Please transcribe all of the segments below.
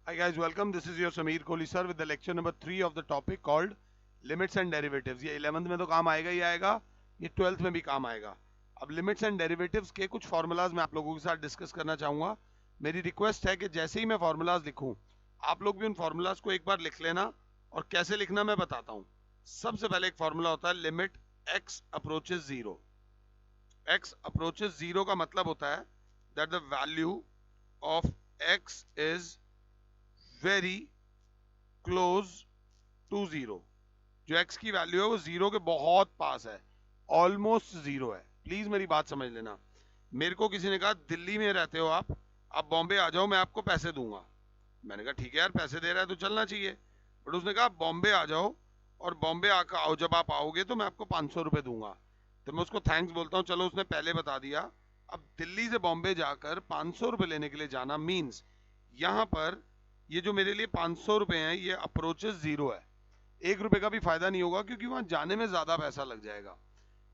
Hi guys, welcome. This is your Sameer Kohli sir with the lecture number 3 of the topic called Limits and Derivatives. ये 11th में तो काम आएगा ही आएगा, ये 12th में भी काम आएगा. अब लिमिट्स एंड डेरिवेटिव्स के कुछ फार्मूलाज मैं आप लोगों के साथ डिस्कस करना चाहूँगा. मेरी रिक्वेस्ट है कि जैसे ही मैं फार्मूलाज लिखूँ, आप लोग भी उन फार्मूलाज को एक बार लिख लेना, और कैसे लिखना मैं बताता हूँ. सबसे पहले एक फार्मूला होता है limit x approaches zero. x approaches zero का मतलब होता है that the value of x is very close to zero. जो x की वैल्यू है वो जीरो के बहुत पास है, ऑलमोस्ट जीरो है. प्लीज मेरी बात समझ लेना. मेरे को किसी ने कहा दिल्ली में रहते हो आप बॉम्बे आ जाओ, मैं आपको पैसे दूंगा. मैंने कहा ठीक है यार, पैसे दे रहा है तो चलना चाहिए. बट उसने कहा बॉम्बे आ जाओ, और बॉम्बे आकर आओ, जब आप आओगे तो मैं आपको 500 रुपये दूंगा. तो मैं उसको थैंक्स बोलता हूँ, चलो उसने पहले बता दिया. अब दिल्ली से बॉम्बे जाकर 500 रुपये लेने के लिए जाना मीन्स यहाँ पर ये जो मेरे लिए 500 रुपये हैं ये अप्रोचेस जीरो है. 1 रुपये का भी फायदा नहीं होगा क्योंकि वहां जाने में ज्यादा पैसा लग जाएगा.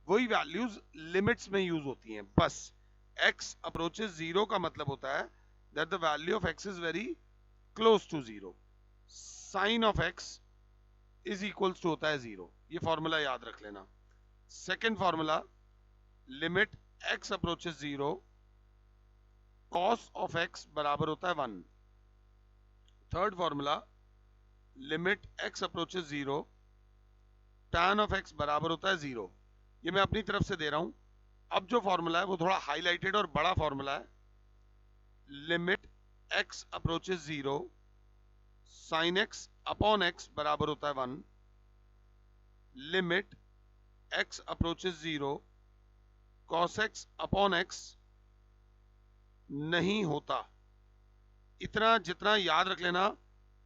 वही वैल्यूज लिमिट्स में यूज होती हैं. बस x अप्रोचेस जीरो का मतलब होता है that the value of x is very close to zero. Sine of x is equals to होता है जीरो. ये फॉर्मूला याद रख लेना. Second formula limit x approaches zero, cos of x बराबर होता है 1. Third formula limit x approaches zero, tan of x बराबर होता है जीरो. ये मैं अपनी तरफ से दे रहा हूं. अब जो फॉर्मूला है वो थोड़ा हाईलाइटेड और बड़ा फॉर्मूला है. Limit x approaches zero, sine x upon x बराबर होता है 1. Limit x approaches zero, cos x upon x नहीं होता. इतना जितना याद रख लेना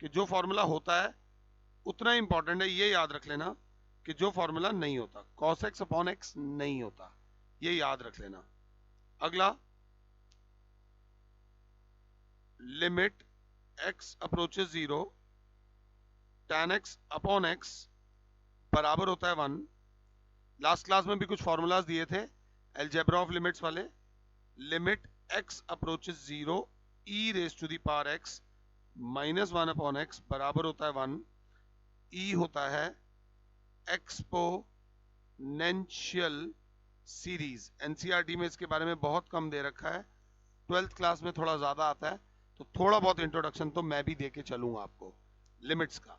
कि जो फॉर्मूला होता है उतना इंपॉर्टेंट है. ये याद रख लेना कि जो फॉर्मूला नहीं होता, cos x अपॉन x नहीं होता. ये याद रख लेना. अगला limit x approaches zero, tan x upon x बराबर होता है 1. लास्ट क्लास में भी कुछ फॉर्मूलाज दिए थे अलजेब्रा ऑफ लिमिट्स वाले. Limit x approaches zero, e raise to the power x minus 1 upon x बराबर होता है 1. e होता है एक्सपोनेंशियल सीरीज. एनसीईआरटी में इसके बारे में बहुत कम दे रखा है, 12th क्लास में थोड़ा ज्यादा आता है, तो थोड़ा बहुत इंट्रोडक्शन तो मैं भी दे के चलूंगा आपको लिमिट्स का.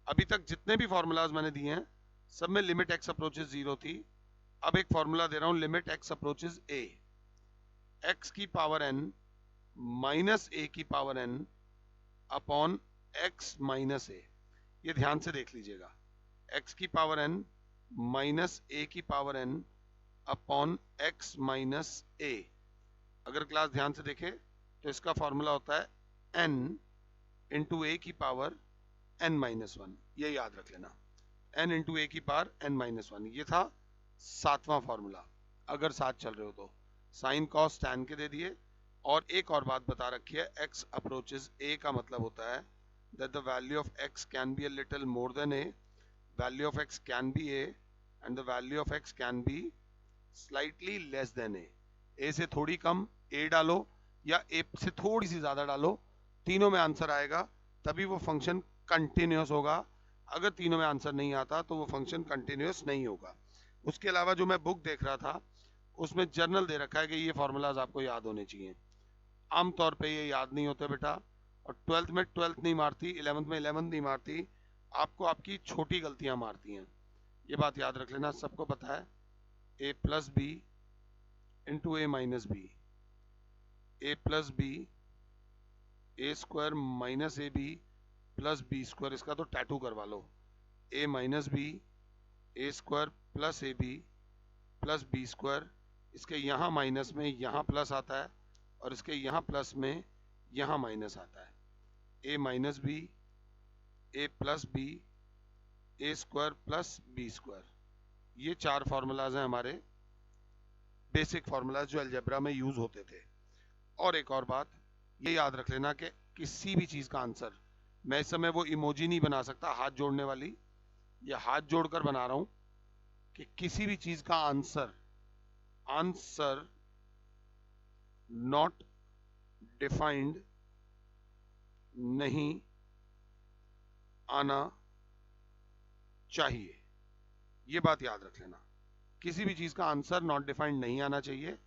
अभी तक जितने भी फॉर्मूलाज मैंने दिए हैं सब में लिमिट एक्स अप्रोचेस जीरो थी. अब एक फॉर्मूला दे रहा हूं limit x approaches a, x की पावर एन माइनस ए की power n upon x minus a. ये ध्यान से देख लीजिएगा. x की पावर n माइनस a की power n upon x minus a. अगर क्लास ध्यान से देखे तो इसका फॉर्मूला होता है n इंटू a की पावर n माइनस 1. ये याद रख लेना, n इंटू a की पावर n माइनस 1. ये था 7वां फॉर्मूला. अगर 7 चल रहे हो तो साइन कॉस टैन के दे दिए. और एक और बात बता रखी है, x अप्रोचेस a का मतलब होता है that the value of x can be a little more than a, value of x can be a, and the value of x can be slightly less than a. a से थोड़ी कम a डालो या a से थोड़ी सी ज्यादा डालो, तीनों में आंसर आएगा, तभी वो फंक्शन कंटिन्यूअस होगा. अगर तीनों में आंसर नहीं आता तो वो फंक्शन कंटिन्यूअस नहीं होगा. उसके अलावा जो मैं बुक देख रहा था उसमें जर्नल दे रखा है कि ये फॉर्मूलाज आपको याद होने चाहिए. आमतौर पे ये याद नहीं होते बेटा, और 12th में 12th नहीं मारती, 11th में 11th नहीं मारती, आपको आपकी छोटी गलतियां मारती हैं. ये बात याद रख लेना. सबको पता है a plus B into A minus B, A plus B, A square minus A B plus B square. इसका तो टैटू करवा लो. a minus B, A square plus A B plus B square. इसके यहाँ माइनस में यहाँ plus आता है, और इसके यहाँ प्लस में यहाँ माइनस आता है. a minus B, A plus B, A square plus B square. ये 4 फॉर्मूलाज हैं हमारे बेसिक फॉर्मूलाज जो अलजेब्रा में यूज होते थे. और एक और बात ये याद रख लेना कि किसी भी चीज का आंसर, मैं इस समय वो इमोजी नहीं बना सकता हाथ जोड़ने वाली, ये हाथ जोड़कर बना रहा हूं कि किसी भी चीज का आंसर नॉट डिफाइंड नहीं आना चाहिए। ये बात याद रख लेना, किसी भी चीज का आंसर नॉट डिफाइंड नहीं आना चाहिए।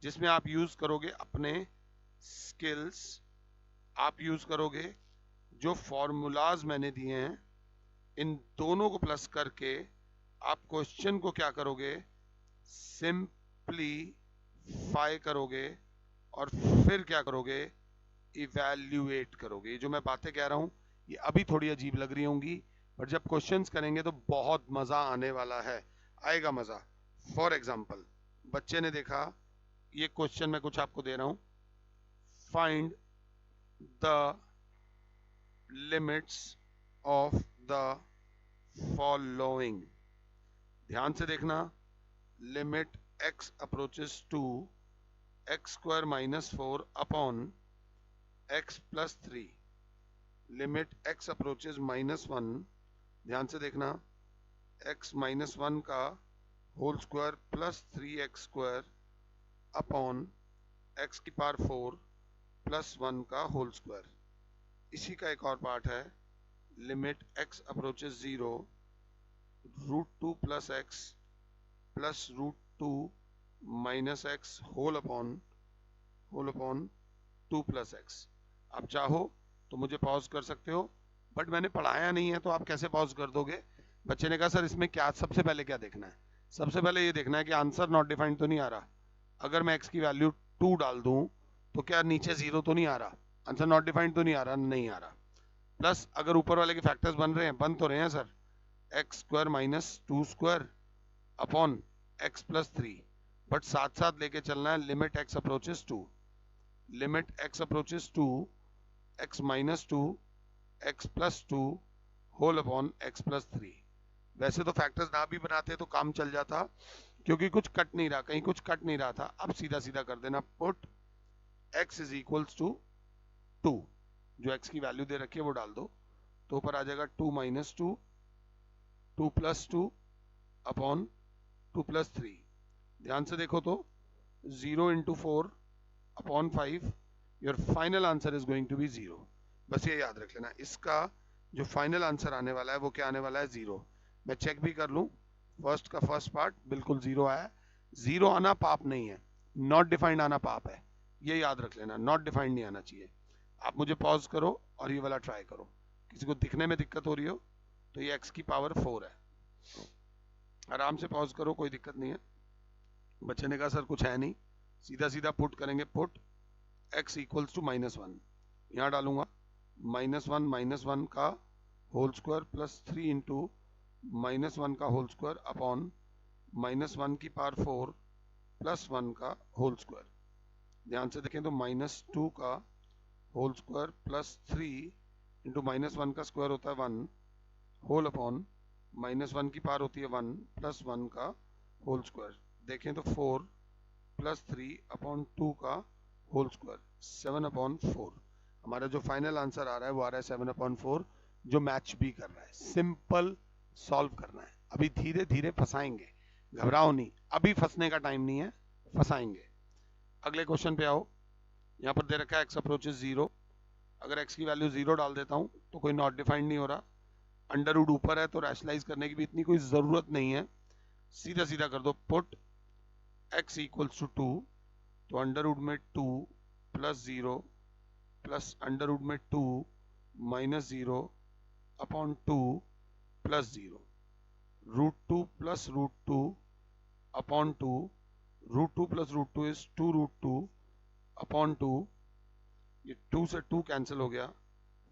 जिसमें आप यूज करोगे अपने स्किल्स, आप यूज करोगे जो फॉर्मूलाज मैंने दिए हैं, इन दोनों को प्लस करके आप क्वेश्चन को क्या करोगे, सिंपलीफाई करोगे और फिर क्या करोगे, इवैल्यूएट करोगे। ये जो मैं बातें कह रहा हूं ये अभी थोड़ी अजीब लग रही होंगी, पर जब क्वेश्चंस करेंगे तो बहुत मजा आने वाला है, आएगा मजा। फॉर एग्जाम्पल, बच्चे ने देखा, ये क्वेश्चन मैं कुछ आपको दे रहा हूं, find the limits of the following. ध्यान से देखना, limit x approaches to X square minus 4 upon x plus 3, limit x approaches -1, ध्यान से देखना, x -1 का whole square plus 3x square upon x की पावर 4 प्लस 1 का होल स्क्वायर। इसी का एक और पार्ट है, limit x approaches 0 √2 plus x plus √2 minus x whole upon 2 plus x। आप चाहो तो मुझे पॉज कर सकते हो, बट मैंने पढ़ाया नहीं है तो आप कैसे पॉज कर दोगे। बच्चे ने कहा सर इसमें क्या, सबसे पहले क्या देखना है, सबसे पहले ये देखना है कि आंसर नॉट डिफाइंड तो नहीं आ रहा। अगर मैं x की वैल्यू 2 डाल दूं तो क्या नीचे 0 तो नहीं आ रहा, आंसर नॉट डिफाइंड तो नहीं आ रहा, नहीं आ रहा। प्लस अगर ऊपर वाले के फैक्टर्स बन रहे हैं, बन तो रहे हैं sir, X square minus 2 square upon X plus 3, but साथ साथ लेके चलना है limit x approaches 2, limit x approaches 2 X minus 2 X plus 2 whole upon X plus 3। वैसे तो फैक्टर्स ना भी बनाते तो काम चल जाता, क्योंकि कुछ कट नहीं रहा, कहीं कुछ कट नहीं रहा था। अब सीधा सीधा कर देना, put x is equals to 2, जो x की वैल्यू दे रखी है वो डाल दो, तो ऊपर आ जाएगा 2 माइनस 2 2 प्लस 2 अपॉन 2 प्लस 3। ध्यान से देखो तो 0 into 4 upon 5, your final answer is going to be 0। बस ये याद रख लेना, इसका जो फाइनल आंसर आने वाला है वो क्या आने वाला है, 0। मैं चेक भी कर लूं, फर्स्ट का फर्स्ट पार्ट बिल्कुल 0 आया। 0 आना पाप नहीं है, नॉट डिफाइंड आना पाप है, ये याद रख लेना, नॉट डिफाइंड नहीं आना चाहिए। आप मुझे पॉज करो और ये वाला ट्राई करो, किसी को दिखने में दिक्कत हो रही हो तो ये x की पावर 4 है, आराम से पॉज करो, कोई दिक्कत नहीं है। बच्चे ने कहा सर कुछ है नहीं, सीधा सीधा पुट करेंगे, पुट x इक्वल्स टू -1, यहाँ डालूंगा -1 का होल स्क्वायर प्लस 3 इंटू -1 का होल स्क्वायर अपॉन -1 की पावर 4 प्लस 1 का होल स्क्वायर। ध्यान से देखें तो -2 का होल स्क्वायर प्लस 3 इंटू -1 का स्क्वायर होता है 1 होल अपॉन -1 की पावर होती है 1 प्लस 1 का होल स्क्वायर। देखें तो 4 प्लस 3 अपॉन 2 का होल स्क्वायर, 7 अपॉन 4। हमारा जो फाइनल आंसर आ रहा है वो आ रहा है 7 अपॉन 4, जो मैच भी कर रहा है। सिंपल सॉल्व करना है, अभी धीरे धीरे फंसाएंगे, घबराओ नहीं, अभी फंसने का टाइम नहीं है, फंसाएंगे। अगले क्वेश्चन पे आओ, यहाँ पर दे रखा है x अप्रोचेस 0, अगर x की वैल्यू 0 डाल देता हूँ तो कोई नॉट डिफाइंड नहीं हो रहा, अंडर रूट ऊपर है तो रैशनलाइज करने की भी इतनी कोई जरूरत नहीं है, सीधा सीधा कर दो, पुट x इक्वल्स टू 2, तो अंडर रूट में 2 प्लस 0 प्लस अंडर रूट में 2 minus 0 upon 2 plus 0, √2 plus √2 upon 2, √2 plus √2 is 2√2 upon 2, ये 2 से 2 कैंसिल हो गया,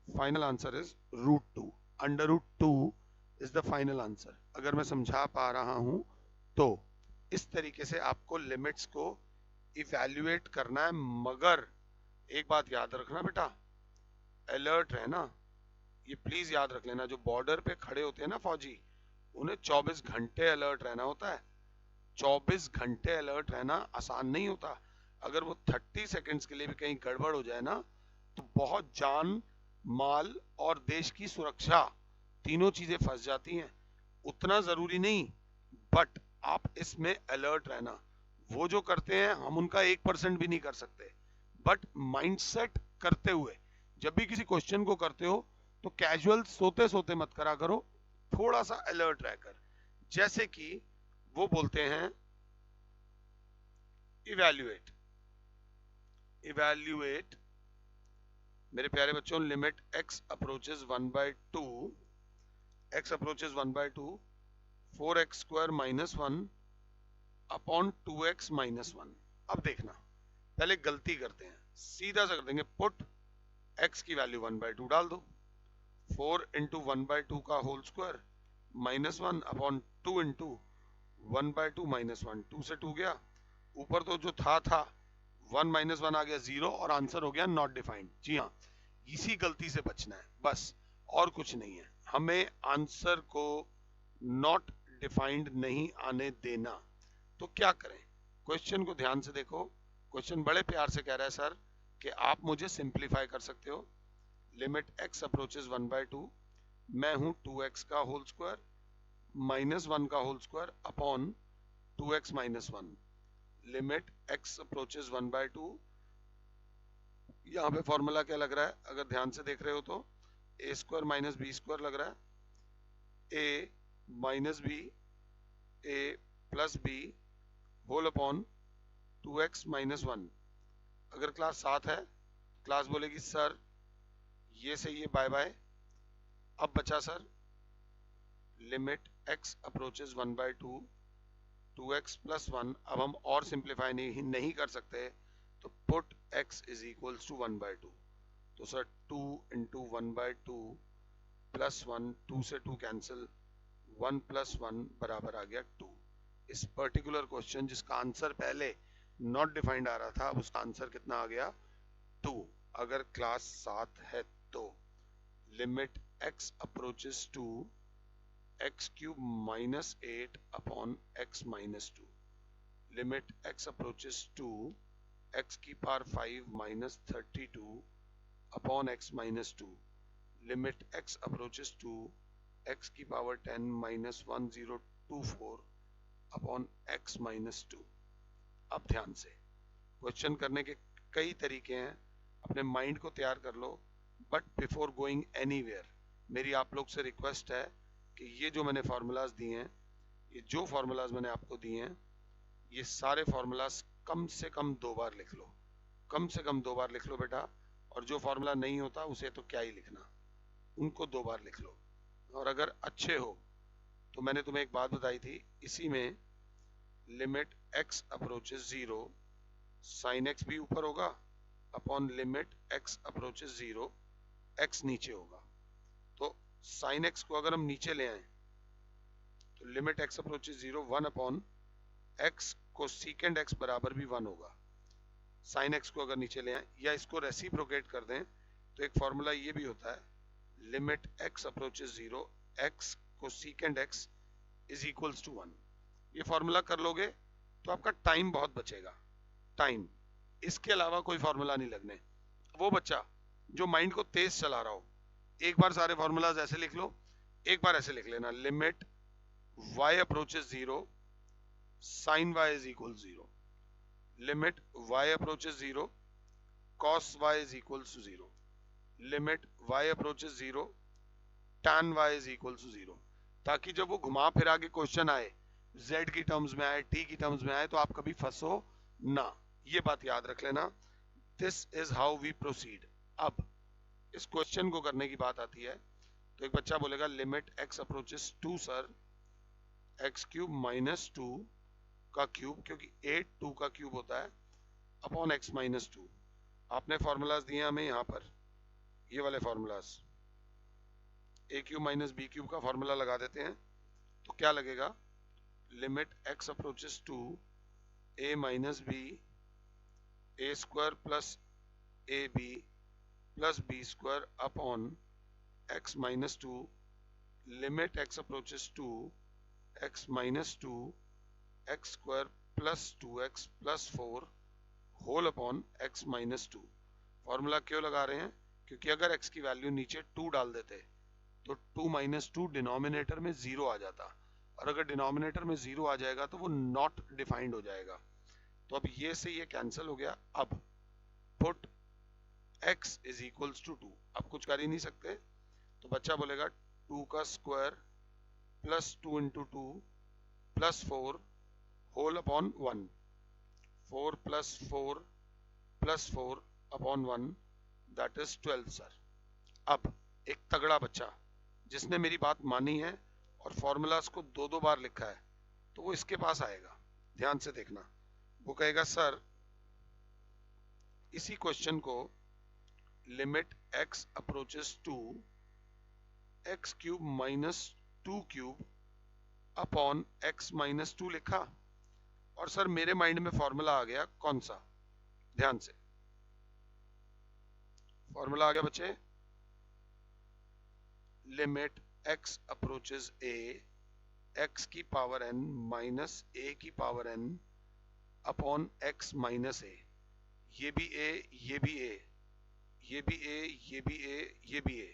final answer is √2, under root 2 is the final answer. अगर मैं समझा पा रहा हूं तो इस तरीके से आपको लिमिट्स को इवैल्यूएट करना है, मगर एक बात याद रखना बेटा, अलर्ट रहना, ये प्लीज याद रख लेना, जो बॉर्डर पे खड़े होते हैं ना फौजी, उन्हें 24 घंटे अलर्ट रहना होता है। 24 घंटे अलर्ट रहना आसान नहीं होता, अगर वो 30 सेकंड्स के लिए भी कहीं गड़बड़ हो जाए ना तो बहुत जान, माल और देश की सुरक्षा, तीनों चीजें फंस जाती हैं। उतना जरूरी नहीं, बट आप इसमें अलर्ट रहना। वो जो करते हैं हम उनका 1% भी नहीं कर सकते, बट माइंडसेट करते हुए जब भी किसी क्वेश्चन को करते हो तो कैजुअल सोते सोते मत करा करो, थोड़ा सा अलर्ट रहकर। जैसे कि वो बोलते हैं इवैल्यूएट, इवैल्यूएट मेरे प्यारे बच्चों, limit x approaches 1/2, x approaches 1/2, 4x square minus 1 upon 2x minus 1। अब देखना, पहले गलती करते हैं, सीधा सा कर देंगे, पुट x की वैल्यू 1/2 डाल दो, 4 इंटू 1/2 का whole square minus 1 upon 2 into 1/2 minus 1, 2 से 2 गया, ऊपर तो जो था 1 माइनस 1 आ गया 0 और आंसर हो गया नॉट डिफाइंड। जी हाँ, इसी गलती से बचना है बस, और कुछ नहीं है। हमें आंसर को नॉट डिफाइंड नहीं आने देना। तो क्या करें, क्वेश्चन को ध्यान से देखो। क्वेश्चन बड़े प्यार से कह रहा है सर कि आप मुझे सिंप्लीफाई कर सकते हो। लिमिट x अप्रोचेस 1/2, मैं हूं 2x का होल स्क्वायर माइनस 1 का whole square upon 2x minus 1। Limit x approaches 1/2, यहाँ पे फॉर्मूला क्या लग रहा है, अगर ध्यान से देख रहे हो तो a square minus B square लग रहा है, a minus B a plus B whole upon 2x minus 1। अगर क्लास 7 है, क्लास बोलेगी सर ये से ये बाय बाय। अब बचा sir limit x approaches 1/2, 2x plus 1। अब हम और सिंप्लीफाई नहीं कर सकते, तो put x is equals to 1/2। तो सर 2 इंटू 1/2 प्लस 1, 2 से 2 कैंसिल, 1 प्लस 1 बराबर आ गया 2। इस पर्टिकुलर क्वेश्चन जिसका आंसर पहले नॉट डिफाइंड आ रहा था, अब उसका आंसर कितना आ गया 2। अगर क्लास 7 है तो limit x approaches to x cube minus 8 upon x minus 2। Limit x approaches to x की power 5 minus 32 upon x minus 2। Limit x approaches to x की power 10 minus 1024 upon x minus 2। अब ध्यान से, question करने के कई तरीके हैं, अपने माइंड को तैयार कर लो। बट बिफोर गोइंग एनीवेयर, मेरी आप लोग से रिक्वेस्ट है कि ये जो मैंने फार्मूलाज दिए हैं, ये जो फार्मूलाज मैंने आपको दिए हैं, ये सारे फार्मूलाज कम से कम 2 बार लिख लो, कम से कम 2 बार लिख लो बेटा। और जो फार्मूला नहीं होता उसे तो क्या ही लिखना, उनको 2 बार लिख लो। और अगर अच्छे हो तो मैंने तुम्हें एक बात बताई थी, इसी में limit x approaches 0, sine x भी ऊपर होगा upon limit x approaches 0, x नीचे होगा। तो साइन x को अगर हम नीचे ले आए तो limit x approaches 0 1 upon x cosecant x बराबर भी 1 होगा। साइन x को अगर नीचे ले आए या इसको रेसिप्रोकेट कर दें तो एक फॉर्मूला ये भी होता है, limit x approaches 0, x cosecant x is equals to 1। ये फॉर्मूला कर लोगे तो आपका टाइम बहुत बचेगा, टाइम। इसके अलावा कोई फॉर्मूला नहीं लगने। वो बच्चा जो माइंड को तेज चला रहा हो, एक बार सारे फॉर्मूलाज ऐसे लिख लो, एक बार ऐसे लिख लेना, limit y approaches 0, sine y is equal 0। Limit y approaches 0, cos y is equal to 0। Limit y approaches 0, tan y is equal to 0। ताकि जब वो घुमा फिरा के क्वेश्चन आए, z की टर्म्स में आए, t की टर्म्स में आए, तो आप कभी फंसो ना। ये बात याद रख लेना। This is how we proceed. अब इस क्वेश्चन को करने की बात आती है, तो एक बच्चा बोलेगा limit x approaches 2 sir, x cube minus 2 का क्यूब, क्योंकि 8 2 का क्यूब होता है, अपॉन x माइनस 2। आपने फॉर्मूलाज दिए हमें यहाँ पर, ये वाले फॉर्मूलाज, a क्यूब माइनस बी क्यूब का फॉर्मूला लगा देते हैं तो क्या लगेगा, limit x approaches to a minus B, A square plus A B plus B square upon x minus 2। Limit x approaches to x minus 2, x square plus 2x plus 4 whole upon x minus 2। Formula क्यों लगा रहे हैं, क्योंकि अगर x की value नीचे 2 डाल देते तो 2 माइनस 2 डिनोमिनेटर में 0 आ जाता, और अगर डिनोमिनेटर में 0 आ जाएगा तो वो नॉट डिफाइंड हो जाएगा। तो अब ये से ये कैंसिल हो गया। अब put x is equals to 2। आप कुछ कर ही नहीं सकते, तो बच्चा बोलेगा 2 का square plus 2 into 2 plus 4 whole upon 1, 4 plus 4 plus 4 upon 1 that is 12 sir. अब एक तगड़ा बच्चा जिसने मेरी बात मानी है और फॉर्मूलाज को दो दो बार लिखा है, तो वो इसके पास आएगा। ध्यान से देखना, वो कहेगा सर इसी क्वेश्चन को limit x approaches to x cube minus 2 cube upon x minus 2 लिखा, और सर मेरे माइंड में फॉर्मूला आ गया कौन सा, ध्यान से फॉर्मूला आ गया बच्चे, limit x approaches a x की पावर n माइनस a की power n upon x minus a। ये भी a, ये भी a, ये भी a, ये भी a, ये भी a,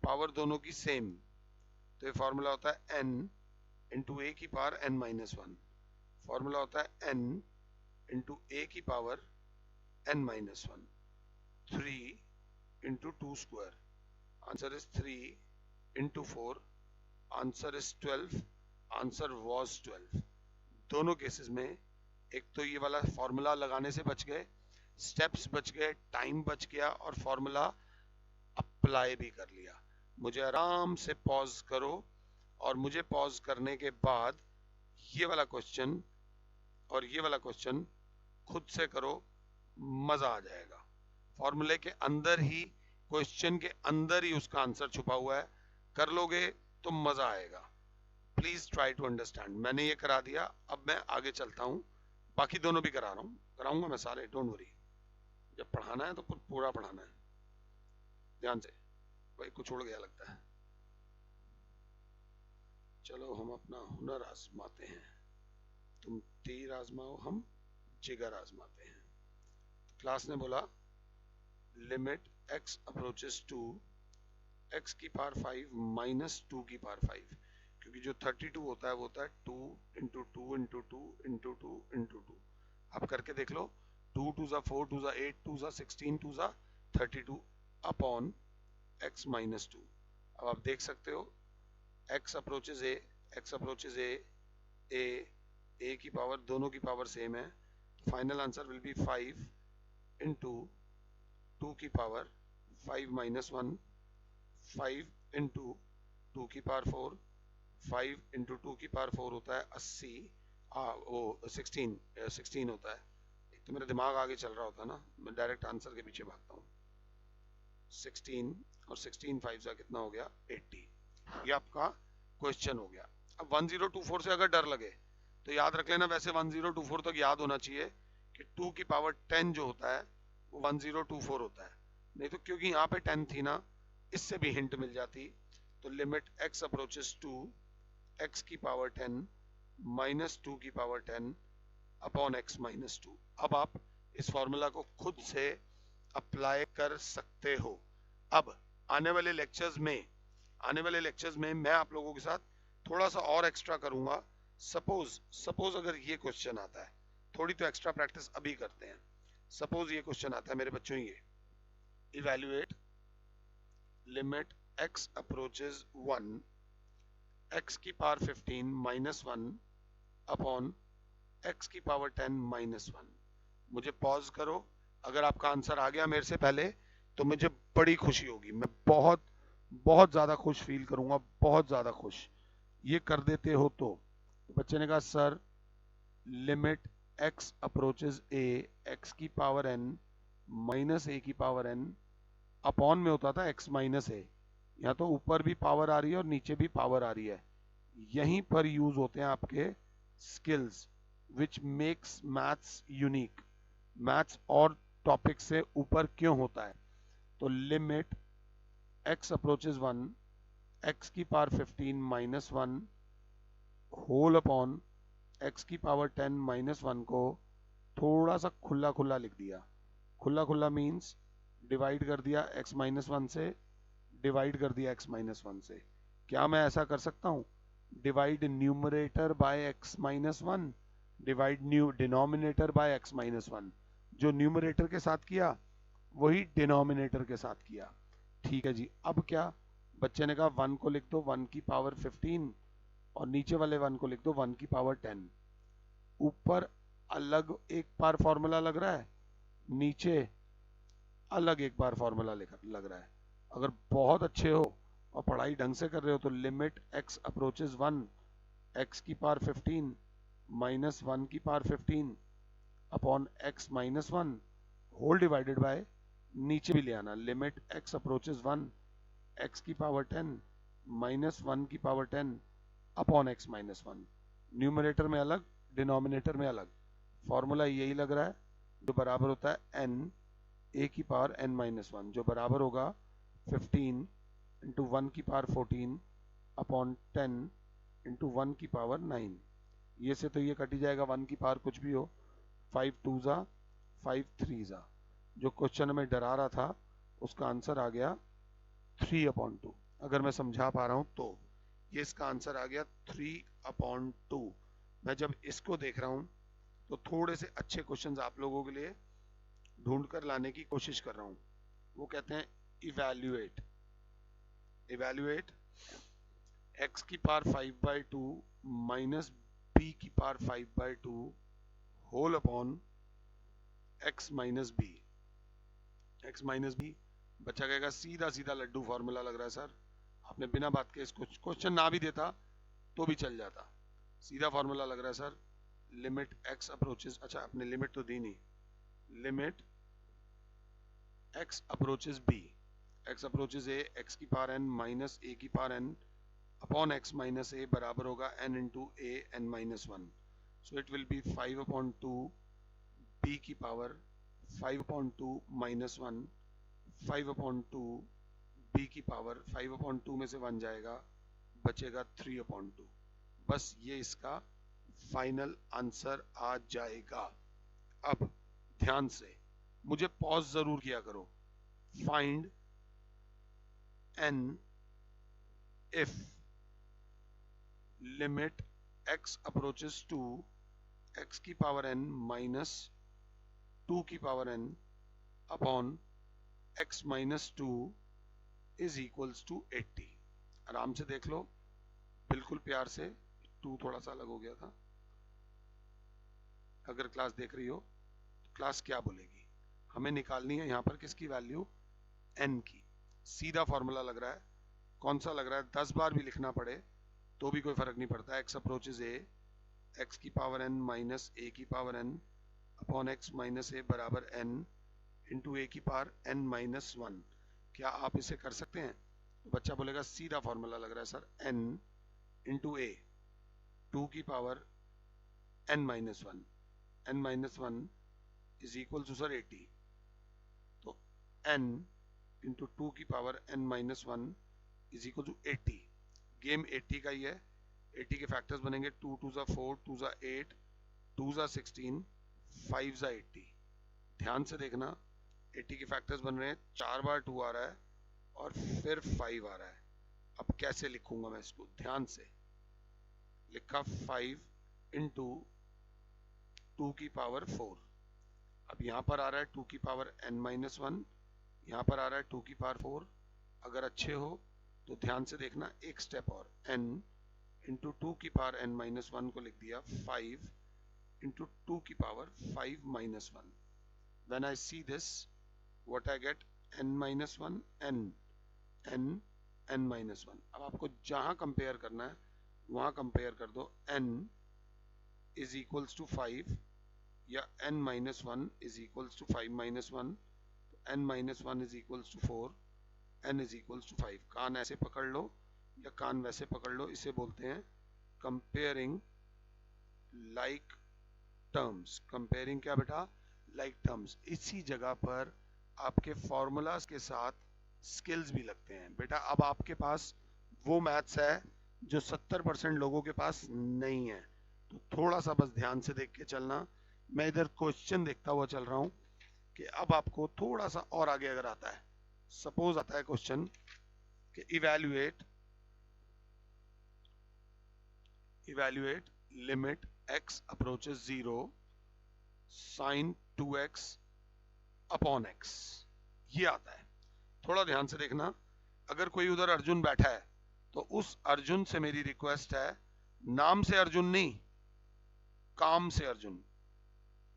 पावर दोनों की सेम, तो ये फॉर्मूला होता है n इंटू ए की पावर n माइनस 1। फॉर्मूला होता है n इंटू ए की power n minus 1, 3 into 2 square, answer is 3 into 4, answer is 12, answer was 12। दोनों केसेस में एक तो ये वाला फॉर्मूला लगाने से बच गए, स्टेप्स बच गए, टाइम बच गया, और फॉर्मूला अप्लाई भी कर लिया। मुझे आराम से पॉज करो, और मुझे पॉज करने के बाद ये वाला क्वेश्चन और ये वाला क्वेश्चन खुद से करो, मजा आ जाएगा। फॉर्मूले के अंदर ही, क्वेश्चन के अंदर ही उसका आंसर छुपा हुआ है, कर लोगे तो मजा आएगा। Please try to understand. मैंने ये करा दिया, अब मैं आगे चलता हूँ, बाकी दोनों भी करा रहा हूँ, कराऊंगा मैं सारे, डोंट वरी। जब पढ़ाना है तो पूरा पढ़ाना है, ध्यान से। भाई कुछ उड़ गया लगता है, चलो हम अपना हुनर आजमाते हैं। तुम तीर आजमाओ, हम जिगर आजमाते हैं। क्लास ने बोला limit x approaches to x की पावर 5 माइनस 2 की पावर 5, क्योंकि जो 32 होता है वो होता है 2 इंटू 2 इंटू 2 इंटू 2 इंटू 2। आप करके देख लो, 2 2 जा 4 2 जा 8 2 जा 16 2 जा 32 अपॉन x माइनस 2। अब आप देख सकते हो x approaches a, x approaches a की पावर, दोनों की पावर सेम है, final answer will be 5 into 2 की पावर 5 माइनस 1, 5 इंटू 2 की पावर 4, 5 इंटू 2 की पावर 4 होता है 80, वो 16 होता है। एक तो मेरा दिमाग आगे चल रहा होता है ना, मैं डायरेक्ट आंसर के पीछे भागता हूँ। 16 और 16 5 का कितना हो गया 80। ये आपका क्वेश्चन हो गया। अब 1024 से अगर डर लगे तो याद रख लेना, वैसे 1024 तक याद होना चाहिए कि 2 की पावर 10 जो होता है वो 1024 होता है, नहीं तो क्योंकि यहाँ पे 10 थी ना, इससे भी हिंट मिल जाती। तो limit x approaches to x की पावर 10 माइनस 2 की पावर 10 अपॉन x माइनस 2। अब आप इस फॉर्मूला को खुद से अप्लाई कर सकते हो। अब आने वाले लेक्चर्स में मैं आप लोगों के साथ थोड़ा सा और एक्स्ट्रा करूंगा। सपोज अगर ये क्वेश्चन आता है, थोड़ी तो एक्स्ट्रा प्रैक्टिस अभी करते हैं। सपोज ये क्वेश्चन आता है मेरे बच्चों, ये evaluate limit x approaches 1 x की पावर 15 माइनस 1 अपॉन x की पावर 10 माइनस 1। मुझे पॉज करो, अगर आपका आंसर आ गया मेरे से पहले तो मुझे बड़ी खुशी होगी, मैं बहुत बहुत ज्यादा खुश फील करूंगा, बहुत ज्यादा खुश। ये कर देते हो तो बच्चे ने कहा sir limit x approaches a x की पावर n माइनस a की पावर n अपॉन में होता था x माइनस a, यहाँ तो ऊपर भी पावर आ रही है और नीचे भी पावर आ रही है। यहीं पर यूज होते हैं आपके skills which makes maths unique. Maths और टॉपिक से ऊपर क्यों होता है? तो लिमिट x अप्रोचेस 1 x की power 15 minus 1 whole upon x की पावर 10 माइनस 1 को थोड़ा सा खुला खुला लिख दिया। खुला खुला मीन्स डिवाइड कर दिया x माइनस 1 से, डिवाइड कर दिया x माइनस 1 से। क्या मैं ऐसा कर सकता हूँ? Divide numerator bye x minus 1, divide denominator by x minus 1। जो न्यूमरेटर के साथ किया वही डिनोमिनेटर के साथ किया। ठीक है जी, अब क्या, बच्चे ने कहा 1 को लिख दो 1 की पावर 15 और नीचे वाले 1 को लिख दो 1 की पावर 10। ऊपर अलग एक बार फॉर्मूला लग रहा है, नीचे अलग एक बार फॉर्मूला लग रहा है। अगर बहुत अच्छे हो और पढ़ाई ढंग से कर रहे हो तो लिमिट x अप्रोचेस 1 x की पावर 15 माइनस 1 की power 15 upon x minus 1 whole divided by, नीचे भी ले आना, लिमिट x अप्रोचेस 1 x की पावर 10 माइनस 1 की power 10 upon x minus 1। Numerator में अलग, डिनोमिनेटर में अलग, फॉर्मूला यही लग रहा है, जो बराबर होता है n a की पावर n माइनस 1, जो बराबर होगा 15 इंटू 1 की पावर 14 अपॉन 10 इंटू 1 की पावर 9। ये से तो ये कट ही जाएगा, 1 की पावर कुछ भी हो, 5 2 ज़ा 5 3 ज़ा। जो क्वेश्चन में डरा रहा था उसका आंसर आ गया 3/2। अगर मैं समझा पा रहा हूं तो ये इसका आंसर आ गया 3/2। मैं जब इसको देख रहा हूं तो थोड़े से अच्छे क्वेश्चंस आप लोगों के लिए ढूंढ कर लाने की कोशिश कर रहा हूं। वो कहते हैं इवैल्यूएट, इवैल्यूएट x की पावर 5/2 माइनस b की power 5/2 whole upon x minus b. x minus b, बच्चा कहेगा सीधा सीधा लड्डू फॉर्मूला लग रहा है सर, आपने बिना बात के इसको क्वेश्चन ना भी देता तो भी चल जाता, सीधा फॉर्मूला लग रहा है सर। लिमिट x अप्रोचेस, अच्छा आपने लिमिट तो दी नहीं, limit x approaches b, x approaches a, x की पावर n माइनस a की power n upon x minus a बराबर होगा n into a n minus 1। So it will be 5/2 b की power 5/2 minus 1, 5/2 b की power 5/2 में से 1 जाएगा, बचेगा 3/2। बस ये इसका फाइनल आंसर आ जाएगा। अब ध्यान से मुझे पॉज जरूर किया करो। Find n if limit x approaches to x की पावर n माइनस 2 की power n upon x minus 2 is equals to 80। आराम से देख लो, बिल्कुल प्यार से, 2 थोड़ा सा अलग हो गया था। अगर क्लास देख रही हो तो क्लास क्या बोलेगी, हमें निकालनी है यहाँ पर किसकी वैल्यू, n की। सीधा फॉर्मूला लग रहा है, कौन सा लग रहा है, 10 बार भी लिखना पड़े तो भी कोई फर्क नहीं पड़ता। x अप्रोचेस a, x की पावर n माइनस a की power n upon x minus a बराबर n इंटू a की पावर n माइनस 1। क्या आप इसे कर सकते हैं? तो बच्चा बोलेगा सीधा फॉर्मूला लग रहा है सर, n इंटू a 2 की power n minus 1, n minus 1 is equal to sir 80। तो n इंटू 2 की power n minus 1 is equal to 80। Game 80 का ही है, 80 के फैक्टर्स बनेंगे 2 2 ज़ा 4, 2 ज़ा 8, 2 ज़ा 16, 5 ज़ा 80। ध्यान से देखना, 80 के फैक्टर्स बन रहे हैं, 4 बार 2 आ रहा है और फिर 5 आ रहा है। अब कैसे लिखूंगा मैं इसको, ध्यान से लिखा 5 इंटू 2 की पावर 4। अब यहाँ पर आ रहा है 2 की पावर n माइनस 1, यहाँ पर आ रहा है 2 की पावर 4। अगर अच्छे हो तो ध्यान से देखना, एक स्टेप और, n इंटू 2 की पावर n माइनस 1 को लिख दिया 5 इंटू 2 की power 5 minus 1। When I see this, what I get, n minus 1, n, n minus 1। अब आपको जहां कंपेयर करना है वहां कंपेयर कर दो, n is equals to 5 या n minus 1 is equals to 5 minus 1, तो n minus 1 is equals to 4, n is equals to 5। कान ऐसे पकड़ लो या कान वैसे पकड़ लो, इसे बोलते हैं कंपेयरिंग लाइक टर्म्स। कंपेयरिंग क्या बेटा, लाइक टर्म्स। इसी जगह पर आपके फॉर्मूलाज के साथ स्किल्स भी लगते हैं बेटा। अब आपके पास वो मैथ्स है जो 70% लोगों के पास नहीं है, तो थोड़ा सा बस ध्यान से देख के चलना। मैं इधर क्वेश्चन देखता हुआ चल रहा हूं कि अब आपको थोड़ा सा और आगे अगर आता है, सपोज आता है क्वेश्चन कि evaluate limit x approaches 0 sine 2x upon x। ये आता है। थोड़ा ध्यान से देखना, अगर कोई उधर अर्जुन बैठा है तो उस अर्जुन से मेरी रिक्वेस्ट है, नाम से अर्जुन नहीं, काम से Arjun.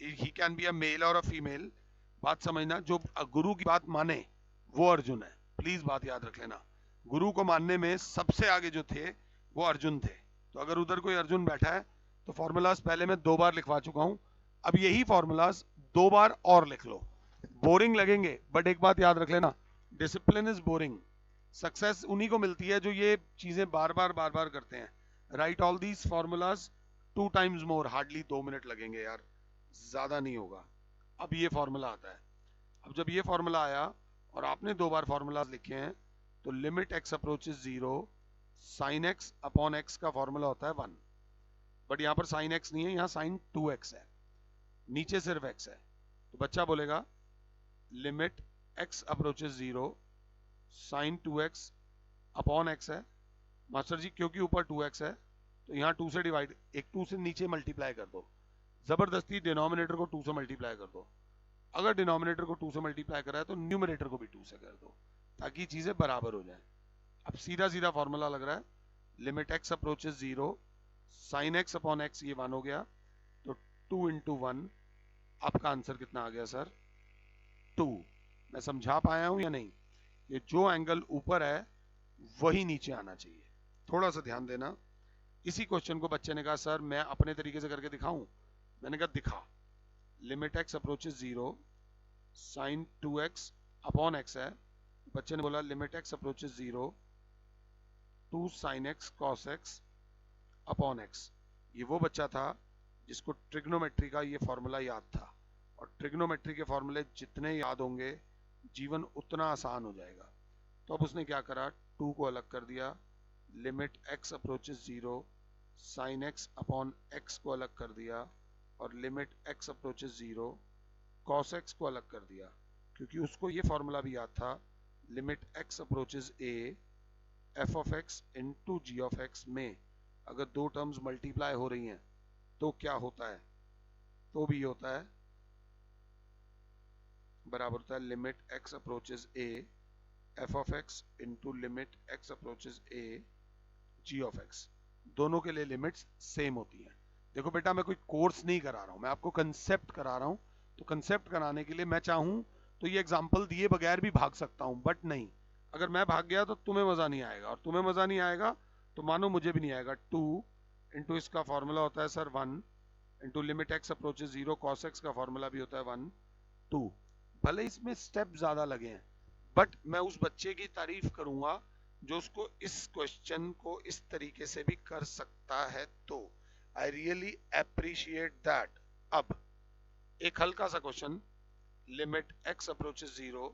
He can be a male और अ फीमेल, बात समझना। जो गुरु की बात माने वो अर्जुन है, प्लीज बात याद रख लेना। गुरु को मानने में सबसे आगे जो थे वो अर्जुन थे। तो अगर उधर कोई अर्जुन बैठा है तो फॉर्मूलाज पहले मैं 2 बार लिखवा चुका हूं, अब यही फॉर्मूलाज 2 बार और लिख लो। बोरिंग लगेंगे बट एक बात याद रख लेना, डिसिप्लिन इज बोरिंग। सक्सेस उन्हीं को मिलती है जो ये चीजें बार बार करते हैं। Right all these formulas 2 times more, hardly 2 minute लगेंगे यार, ज्यादा नहीं होगा। अब ये फॉर्मूला आता है। अब जब ये फॉर्मूला आया और आपने 2 बार फॉर्मूलाज लिखे हैं, तो limit x approaches 0, sine x upon x का फॉर्मूला होता है 1। बट यहां पर साइन एक्स नहीं है, यहां साइन 2x है, नीचे सिर्फ x है। तो बच्चा बोलेगा limit x approaches 0, sine 2x upon x है। मास्टर जी क्योंकि ऊपर 2x है तो यहाँ 2 से डिवाइड, एक 2 से नीचे मल्टीप्लाई कर दो, जबरदस्ती डिनोमिनेटर को 2 से मल्टीप्लाई कर दो। अगर डिनोमिनेटर को 2 से मल्टीप्लाई करा है तो न्यूमरेटर को भी 2 से कर दो, ताकि चीजें बराबर हो जाए। अब सीधा सीधा फॉर्मूला लग रहा है, limit x approaches 0, sine x upon x, ये 1 हो गया, तो 2 इंटू 1, आपका आंसर कितना आ गया सर? 2। मैं समझा पाया हूं या नहीं? ये जो एंगल ऊपर है वही नीचे आना चाहिए, थोड़ा सा ध्यान देना। इसी क्वेश्चन को बच्चे ने कहा सर मैं अपने तरीके से करके दिखाऊं, मैंने कहा दिखा। Limit x approaches 0, sine 2x upon x है, बच्चे ने बोला limit x approaches 0, 2 sine x cos x upon x. ये वो बच्चा था जिसको ट्रिग्नोमेट्री का ये फॉर्मूला याद था, और ट्रिग्नोमेट्री के फॉर्मूले जितने याद होंगे जीवन उतना आसान हो जाएगा। तो अब उसने क्या करा, 2 को अलग कर दिया, limit x approaches 0, sine x upon x को अलग कर दिया, और limit x approaches 0, cos x को अलग कर दिया, क्योंकि उसको ये फॉर्मूला भी याद था, limit x approaches a, f of x into g of x में अगर 2 टर्म्स मल्टीप्लाई हो रही हैं तो क्या होता है? तो भी होता है, बराबर होता है limit x approaches a, f of x into limit x approaches a, g of x. दोनों के लिए लिमिट्स सेम होती हैं। देखो बेटा मैं कोई कोर्स नहीं करा रहा हूं, मैं आपको कंसेप्ट करा रहा हूं। तो कंसेप्ट कराने के लिए मैं चाहूं तो ये एग्जांपल दिए बगैर भी भाग सकता हूं, बट नहीं, अगर मैं भाग गया तो तुम्हें मजा नहीं आएगा, और तुम्हें मजा नहीं आएगा तो मानो मुझे भी नहीं आएगा। 2 इंटू इसका फॉर्मूला होता है sir 1, into limit x approaches 0, cos x का फॉर्मूला भी होता है 1, 2। भले इसमें स्टेप ज्यादा लगे हैं, बट मैं उस बच्चे की तारीफ करूंगा जो उसको इस क्वेश्चन को इस तरीके से भी कर सकता है। तो आई रियली अप्रिशिएट दैट। अब एक हल्का सा question, limit x approaches 0,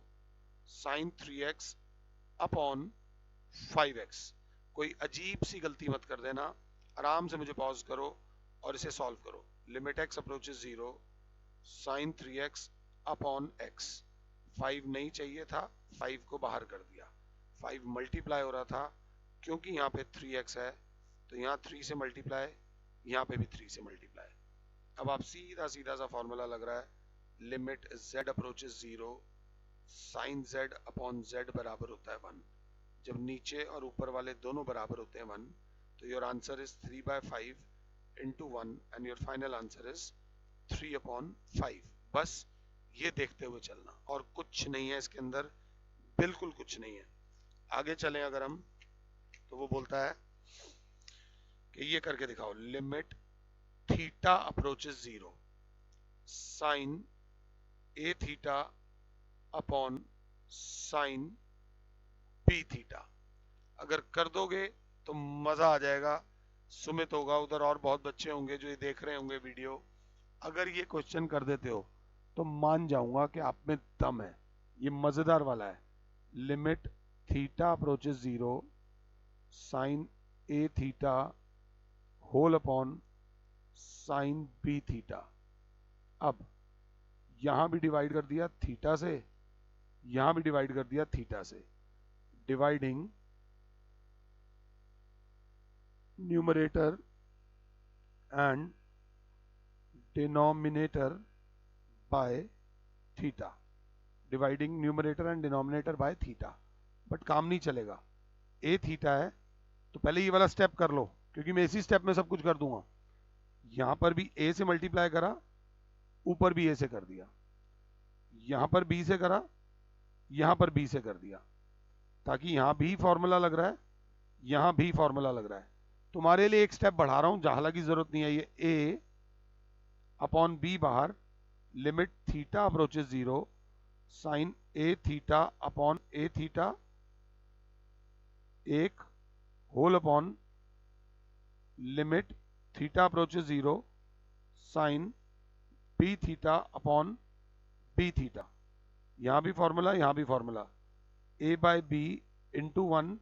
sine 3x upon 5x। कोई अजीब सी गलती मत कर देना, आराम से मुझे पॉज करो और इसे सॉल्व करो। Limit x approaches 0, sine 3x upon x। 5 नहीं चाहिए था, 5 को बाहर कर दिया, 5 मल्टीप्लाई हो रहा था, क्योंकि यहाँ पे 3x है तो यहाँ 3 से मल्टीप्लाई, यहाँ पे भी 3 से मल्टीप्लाई। अब आप सीधा सीधा सा फॉर्मूला लग रहा है, limit z approaches 0, sine z upon z बराबर होता है 1। जब नीचे और ऊपर वाले दोनों बराबर होते हैं 1, तो your answer is 3/5 into 1 and your final answer is 3/5। बस ये देखते हुए चलना, और कुछ नहीं है इसके अंदर, बिल्कुल कुछ नहीं है। आगे चलें अगर हम, तो वो बोलता है कि ये करके दिखाओ, limit theta approaches 0, sine a theta upon sine b theta. अगर कर दोगे तो मजा आ जाएगा। सुमित होगा उधर, और बहुत बच्चे होंगे जो ये देख रहे होंगे वीडियो, अगर ये क्वेश्चन कर देते हो तो मान जाऊंगा कि आप में दम है। ये मजेदार वाला है, limit theta approaches 0, sine a theta whole upon sine b theta. अब यहां भी डिवाइड कर दिया थीटा से, यहां भी डिवाइड कर दिया थीटा से, dividing numerator and denominator by theta. Dividing numerator and denominator by theta, but काम नहीं चलेगा। ए थीटा है तो पहले ये वाला स्टेप कर लो, क्योंकि मैं इसी स्टेप में सब कुछ कर दूंगा। यहां पर भी ए से मल्टीप्लाई करा, ऊपर भी ए से कर दिया, यहां पर बी से करा, यहां पर बी से कर दिया, ताकि यहां भी फॉर्मूला लग रहा है, यहां भी फॉर्मूला लग रहा है। तुम्हारे लिए एक स्टेप बढ़ा रहा हूं, जहां हालांकि जरूरत नहीं है। ये ए अपॉन बी बाहर, limit theta approaches 0, sine a theta upon a theta, एक whole upon limit theta approaches 0, sine b theta upon b theta. यहां भी फॉर्मूला, यहां भी formula, a by b into 1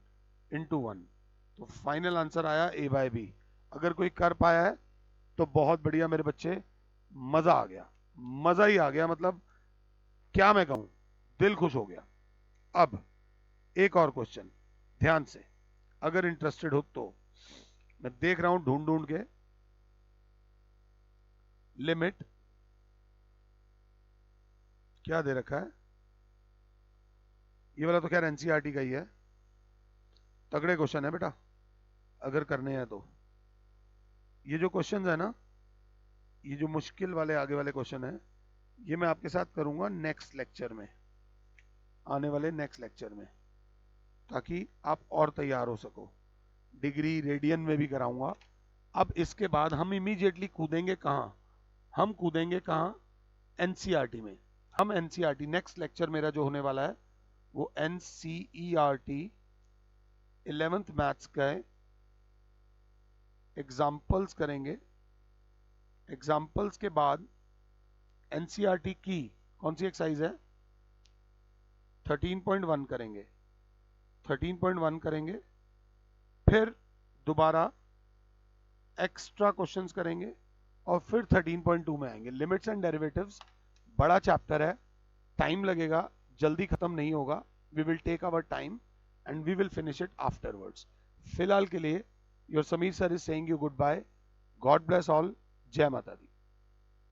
into 1, तो फाइनल आंसर आया ए by B. अगर कोई कर पाया है तो बहुत बढ़िया मेरे बच्चे, मजा आ गया, मजा ही आ गया, मतलब क्या मैं कहूं, दिल खुश हो गया। अब एक और क्वेश्चन ध्यान से, अगर इंटरेस्टेड हो तो। मैं देख रहा हूं ढूंढ ढूंढ के। लिमिट क्या दे रखा है, ये वाला तो खैर एनसीईआरटी का ही है, तगड़े क्वेश्चन है बेटा अगर करने हैं तो। ये जो क्वेश्चन है ना, ये जो मुश्किल वाले आगे वाले क्वेश्चन है, ये मैं आपके साथ करूंगा नेक्स्ट लेक्चर में, आने वाले नेक्स्ट लेक्चर में, ताकि आप और तैयार हो सको। डिग्री रेडियन में भी कराऊंगा। अब इसके बाद हम इमीडिएटली कूदेंगे कहाँ, हम कूदेंगे कहाँ, एनसीईआरटी में। हम एनसीईआरटी, नेक्स्ट लेक्चर मेरा जो होने वाला है वो एनसीईआरटी 11th मैथ्स का एग्जाम्पल्स करेंगे। एग्जाम्पल्स के बाद एनसीईआरटी की कौन सी एक्सरसाइज है, 13.1 करेंगे, 13.1 करेंगे, फिर दोबारा एक्स्ट्रा क्वेश्चंस करेंगे और फिर 13.2 में आएंगे। लिमिट्स एंड डेरिवेटिव्स बड़ा चैप्टर है, टाइम लगेगा, जल्दी खत्म नहीं होगा। We will take our time and we will finish it afterwards. फिलहाल के लिए your Sameer sir is saying you good bye, god bless all, जय माता दी।